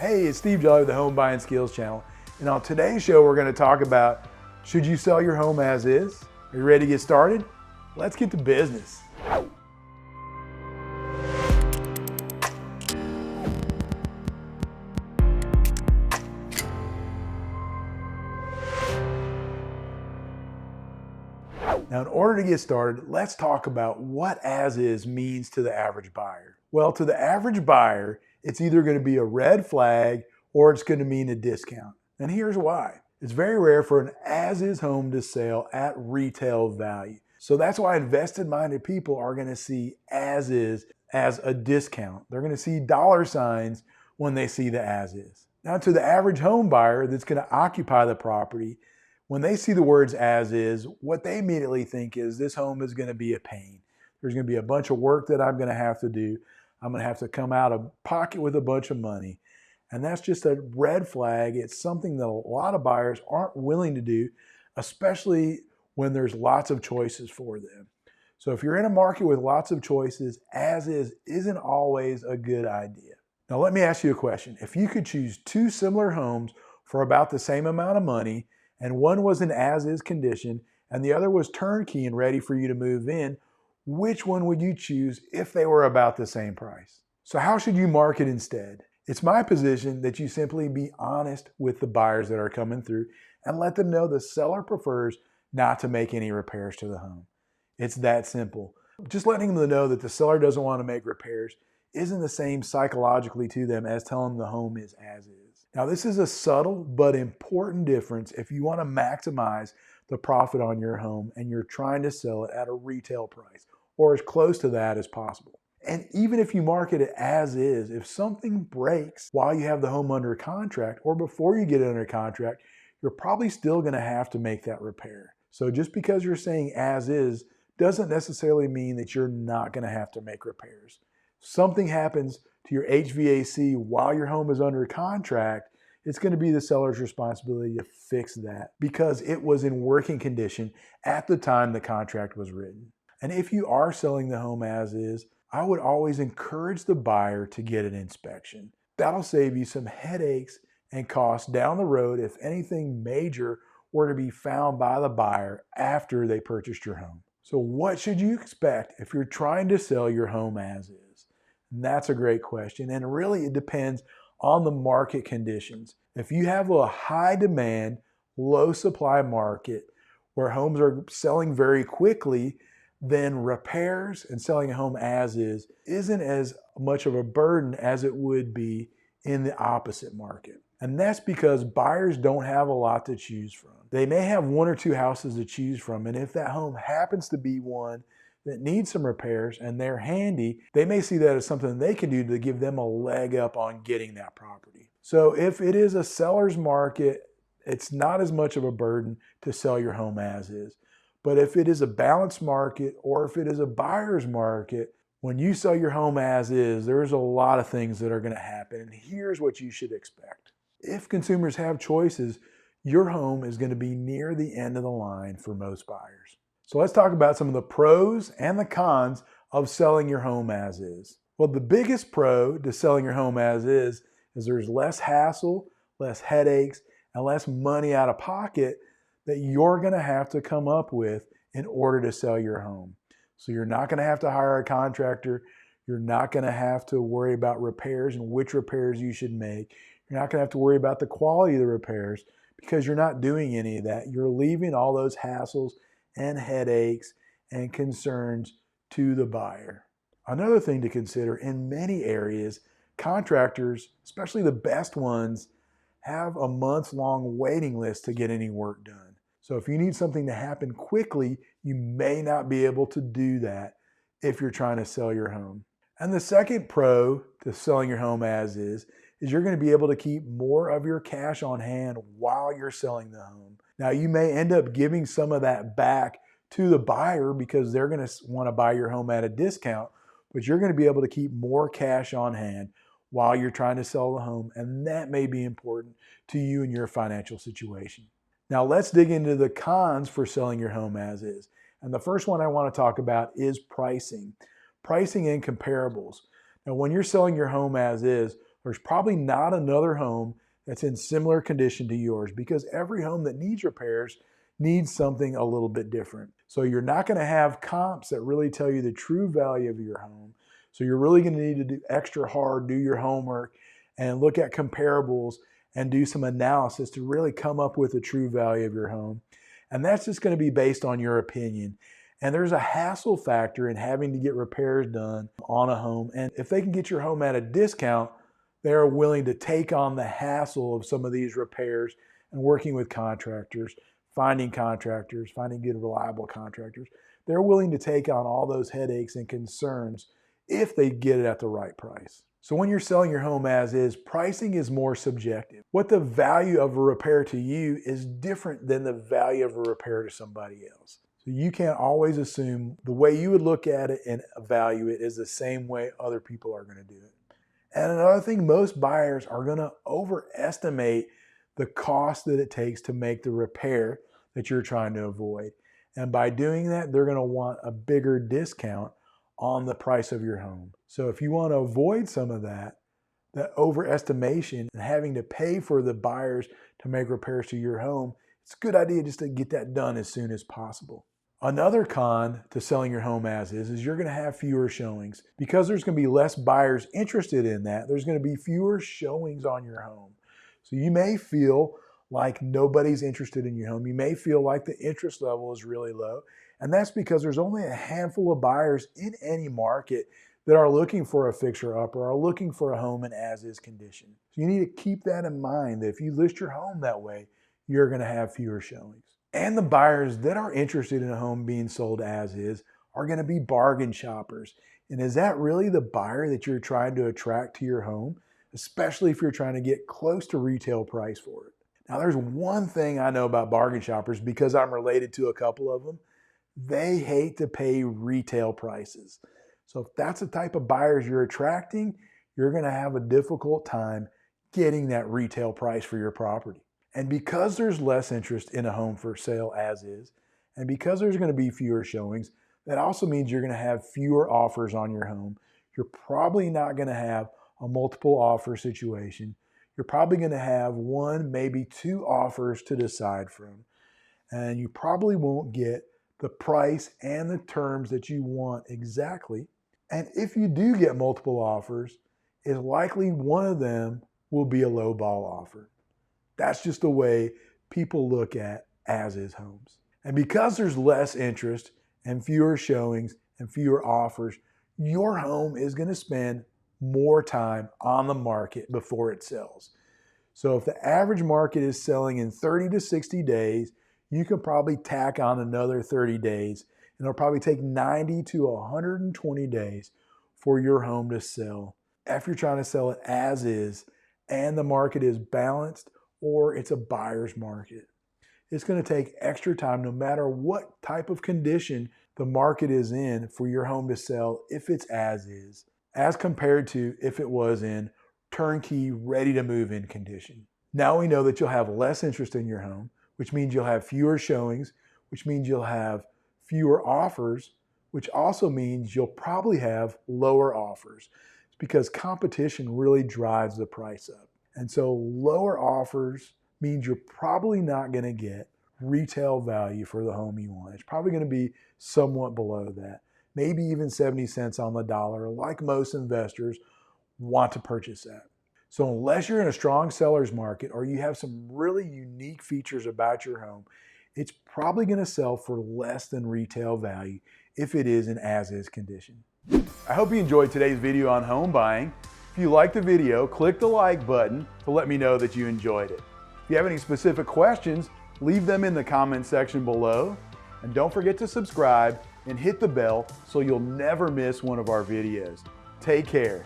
Hey, it's Steve Jelly with the Home Buying Skills channel. And on today's show, we're going to talk about, should you sell your home as is? Are you ready to get started? Let's get to business. Now, in order to get started, let's talk about what as is means to the average buyer. Well, to the average buyer, it's either going to be a red flag or it's going to mean a discount. And here's why. It's very rare for an as-is home to sell at retail value. So that's why invested-minded people are going to see as-is as a discount. They're going to see dollar signs when they see the as-is. Now, to the average home buyer that's going to occupy the property, when they see the words as is, what they immediately think is this home is going to be a pain. There's going to be a bunch of work that I'm going to have to do. I'm going to have to come out of pocket with a bunch of money. And that's just a red flag. It's something that a lot of buyers aren't willing to do, especially when there's lots of choices for them. So if you're in a market with lots of choices, as is isn't always a good idea. Now let me ask you a question. If you could choose two similar homes for about the same amount of money, and one was in as-is condition, and the other was turnkey and ready for you to move in, which one would you choose if they were about the same price? So how should you market instead? It's my position that you simply be honest with the buyers that are coming through and let them know the seller prefers not to make any repairs to the home. It's that simple. Just letting them know that the seller doesn't want to make repairs isn't the same psychologically to them as telling them the home is as is. Now, this is a subtle but important difference if you want to maximize the profit on your home and you're trying to sell it at a retail price or as close to that as possible. And even if you market it as is, if something breaks while you have the home under contract or before you get it under contract, you're probably still going to have to make that repair. So just because you're saying as is doesn't necessarily mean that you're not going to have to make repairs. Something happens to your HVAC while your home is under contract, it's going to be the seller's responsibility to fix that because it was in working condition at the time the contract was written. And if you are selling the home as is, I would always encourage the buyer to get an inspection. That'll save you some headaches and costs down the road if anything major were to be found by the buyer after they purchased your home. So what should you expect if you're trying to sell your home as is? And that's a great question. And really it depends on the market conditions. If you have a high demand, low supply market where homes are selling very quickly, then repairs and selling a home as is isn't as much of a burden as it would be in the opposite market. And that's because buyers don't have a lot to choose from. They may have one or two houses to choose from, and if that home happens to be one that needs some repairs and they're handy, they may see that as something they can do to give them a leg up on getting that property. So if it is a seller's market, it's not as much of a burden to sell your home as is. But if it is a balanced market or if it is a buyer's market, when you sell your home as is, there's a lot of things that are going to happen. And here's what you should expect. If consumers have choices, your home is going to be near the end of the line for most buyers. So let's talk about some of the pros and the cons of selling your home as is. Well, the biggest pro to selling your home as is there's less hassle, less headaches, and less money out of pocket that you're going to have to come up with in order to sell your home. So you're not going to have to hire a contractor. You're not going to have to worry about repairs and which repairs you should make. You're not going to have to worry about the quality of the repairs because you're not doing any of that. You're leaving all those hassles and headaches and concerns to the buyer. Another thing to consider, in many areas, contractors, especially the best ones, have a month-long waiting list to get any work done. So if you need something to happen quickly, you may not be able to do that if you're trying to sell your home. And the second pro to selling your home as is you're going to be able to keep more of your cash on hand while you're selling the home. Now, you may end up giving some of that back to the buyer because they're going to want to buy your home at a discount, but you're going to be able to keep more cash on hand while you're trying to sell the home, and that may be important to you and your financial situation. Now, let's dig into the cons for selling your home as is. And the first one I want to talk about is pricing. Pricing and comparables. Now, when you're selling your home as is, There's probably not another home that's in similar condition to yours, because every home that needs repairs needs something a little bit different. So you're not going to have comps that really tell you the true value of your home. So you're really going to need to do extra hard, do your homework, and look at comparables and do some analysis to really come up with the true value of your home. And that's just going to be based on your opinion. And there's a hassle factor in having to get repairs done on a home. And if they can get your home at a discount, they're willing to take on the hassle of some of these repairs and working with contractors, finding good, reliable contractors. They're willing to take on all those headaches and concerns if they get it at the right price. So when you're selling your home as is, pricing is more subjective. What the value of a repair to you is different than the value of a repair to somebody else. So you can't always assume the way you would look at it and value it is the same way other people are going to do it. And another thing, most buyers are going to overestimate the cost that it takes to make the repair that you're trying to avoid. And by doing that, they're going to want a bigger discount on the price of your home. So if you want to avoid some of that overestimation and having to pay for the buyers to make repairs to your home, it's a good idea just to get that done as soon as possible. Another con to selling your home as is you're going to have fewer showings. Because there's going to be less buyers interested in that, there's going to be fewer showings on your home. So you may feel like nobody's interested in your home. You may feel like the interest level is really low. And that's because there's only a handful of buyers in any market that are looking for a fixer-upper, are looking for a home in as-is condition. So you need to keep that in mind, that if you list your home that way, you're going to have fewer showings. And the buyers that are interested in a home being sold as is are going to be bargain shoppers. And is that really the buyer that you're trying to attract to your home, especially if you're trying to get close to retail price for it? Now, there's one thing I know about bargain shoppers because I'm related to a couple of them. They hate to pay retail prices. So if that's the type of buyers you're attracting, you're going to have a difficult time getting that retail price for your property. And because there's less interest in a home for sale as is, and because there's going to be fewer showings, that also means you're going to have fewer offers on your home. You're probably not going to have a multiple offer situation. You're probably going to have one, maybe two offers to decide from. And you probably won't get the price and the terms that you want exactly. And if you do get multiple offers, it's likely one of them will be a low ball offer. That's just the way people look at as-is homes. And because there's less interest and fewer showings and fewer offers, your home is going to spend more time on the market before it sells. So if the average market is selling in 30 to 60 days, you can probably tack on another 30 days, and it'll probably take 90 to 120 days for your home to sell if you're trying to sell it as is and the market is balanced or it's a buyer's market. It's going to take extra time no matter what type of condition the market is in for your home to sell if it's as is, as compared to if it was in turnkey, ready to move in condition. Now we know that you'll have less interest in your home, which means you'll have fewer showings, which means you'll have fewer offers, which also means you'll probably have lower offers. It's because competition really drives the price up. And so lower offers means you're probably not going to get retail value for the home you want. It's probably going to be somewhat below that, maybe even 70 cents on the dollar, like most investors want to purchase that. So unless you're in a strong seller's market or you have some really unique features about your home, it's probably going to sell for less than retail value if it is in as-is condition. I hope you enjoyed today's video on home buying. If you liked the video, click the like button to let me know that you enjoyed it. If you have any specific questions, leave them in the comment section below. And don't forget to subscribe and hit the bell so you'll never miss one of our videos. Take care.